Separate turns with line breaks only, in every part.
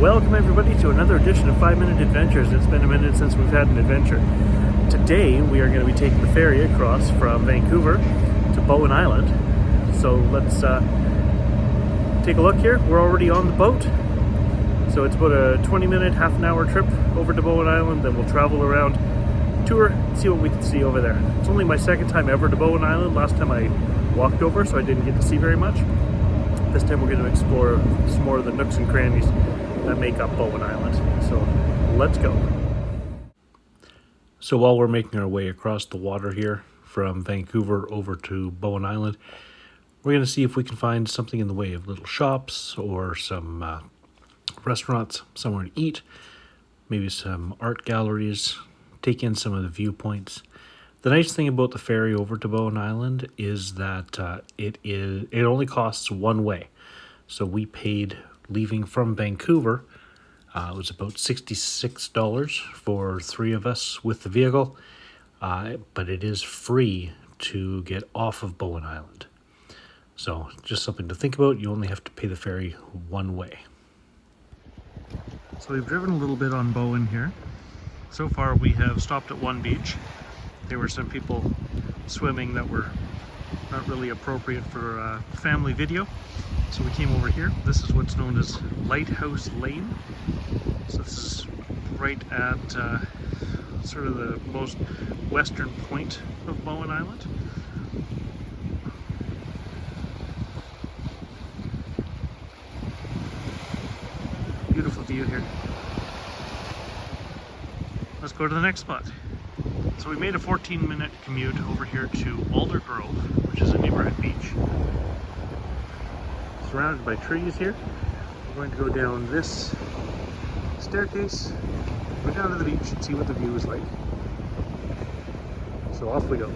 Welcome everybody to another edition of 5-Minute Adventures. It's been a minute since we've had an adventure. Today we are going to be taking the ferry across from Vancouver to Bowen Island. So let's take a look here. We're already on the boat. So it's about a 20-minute, half an hour trip over to Bowen Island. Then we'll travel around, tour, see what we can see over there. It's only my second time ever to Bowen Island. Last time I walked over, so I didn't get to see very much. This time we're going to explore some more of the nooks and crannies that make up Bowen Island. So let's go. So while we're making our way across the water here from Vancouver over to Bowen Island, we're going to see if we can find something in the way of little shops or some restaurants, somewhere to eat, maybe some art galleries, take in some of the viewpoints. The nice thing about the ferry over to Bowen Island is that it only costs one way. So we paid, leaving from Vancouver, it was about $66 for three of us with the vehicle, but it is free to get off of Bowen Island. So just something to think about. You only have to pay the ferry one way. So we've driven a little bit on Bowen here. So far we have stopped at one beach. There were some people swimming that were not really appropriate for family video. So we came over here. This is what's known as Lighthouse Lane. So this is right at sort of the most western point of Bowen Island. Beautiful view here. Let's go to the next spot. So we made a 14-minute commute over here to Alder Grove, which is a neighborhood beach. Surrounded by trees here. We're going to go down this staircase, go down to the beach and see what the view is like. So off we go.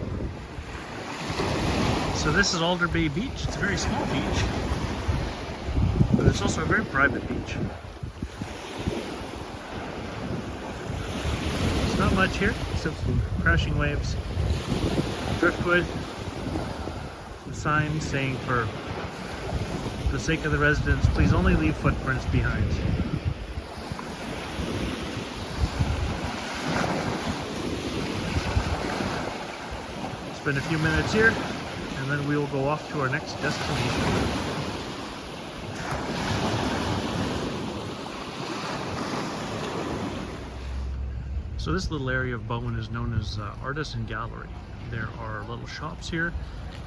So this is Alder Bay Beach. It's a very small beach, but it's also a very private beach. There's not much here except some crashing waves, driftwood, a sign saying, for the sake of the residents, please only leave footprints behind. Spend a few minutes here and then we will go off to our next destination. So this little area of Bowen is known as Artisan Gallery. There are little shops here.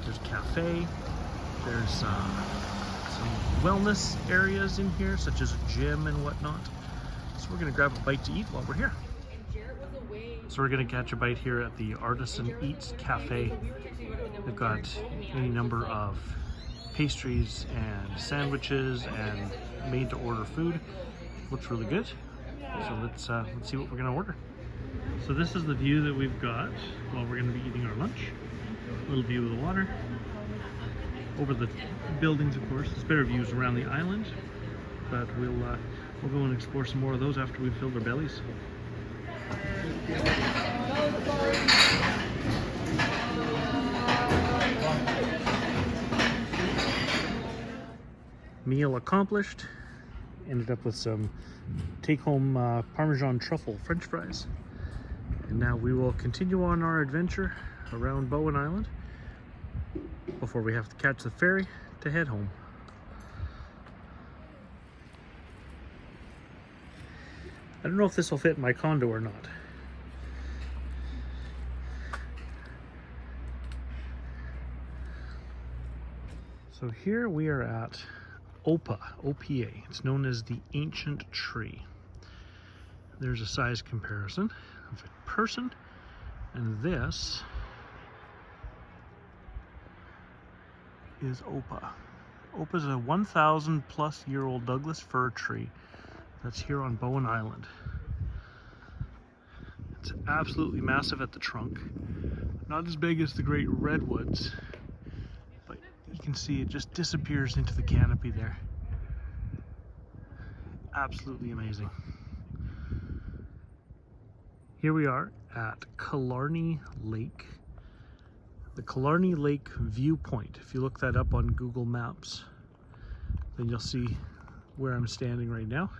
There's a cafe. There's some wellness areas in here, such as a gym and whatnot. So we're going to grab a bite to eat while we're here. So we're going to catch a bite here at the Artisan Eats Cafe. They've got any number of pastries and sandwiches and made-to-order food. Looks really good. So let's see what we're going to order. So this is the view that we've got while we're going to be eating our lunch. A little view of the water. Over the buildings, of course. There's better views around the island, but we'll go and explore some more of those after we've filled our bellies. Meal accomplished. Ended up with some take-home Parmesan truffle French fries. And now we will continue on our adventure around Bowen Island before we have to catch the ferry to head home. I don't know if this will fit in my condo or not. So here we are at OPA. It's known as the Ancient Tree. There's a size comparison of a person, and this is OPA. OPA is a 1,000-plus-year-old Douglas fir tree that's here on Bowen Island. It's absolutely massive at the trunk. Not as big as the great redwoods, but you can see it just disappears into the canopy there. Absolutely amazing. Here we are at Killarney Lake. The Killarney Lake viewpoint. If you look that up on Google Maps, then you'll see where I'm standing right now.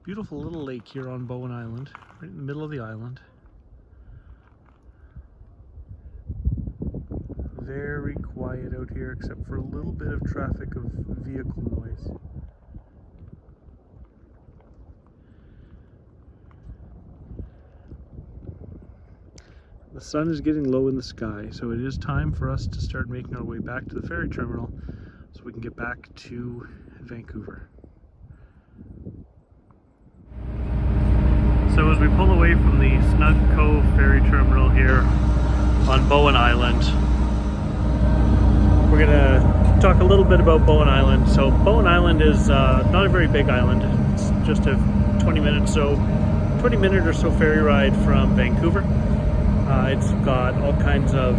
Beautiful little lake here on Bowen Island, right in the middle of the island. Very quiet out here except for a little bit of traffic of vehicle noise. The sun is getting low in the sky, so it is time for us to start making our way back to the ferry terminal so we can get back to Vancouver. So as we pull away from the Snug Cove ferry terminal here on Bowen Island, we're gonna talk a little bit about Bowen Island. So Bowen Island is not a very big island. It's just a 20 minute or so ferry ride from Vancouver. It's got all kinds of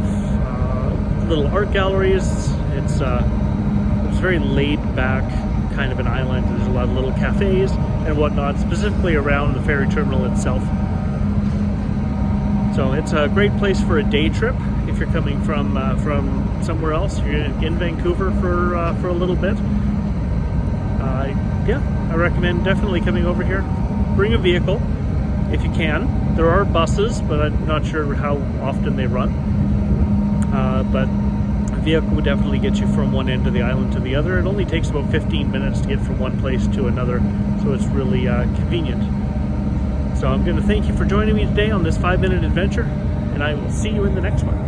little art galleries. It's very laid back kind of an island. There's a lot of little cafes and whatnot, specifically around the ferry terminal itself. So it's a great place for a day trip if you're coming from somewhere else. You're in Vancouver for a little bit. Yeah, I recommend definitely coming over here. Bring a vehicle if you can. There are buses, but I'm not sure how often they run. But a vehicle would definitely get you from one end of the island to the other. It only takes about 15 minutes to get from one place to another, so it's really convenient. So I'm going to thank you for joining me today on this 5-minute adventure, and I will see you in the next one.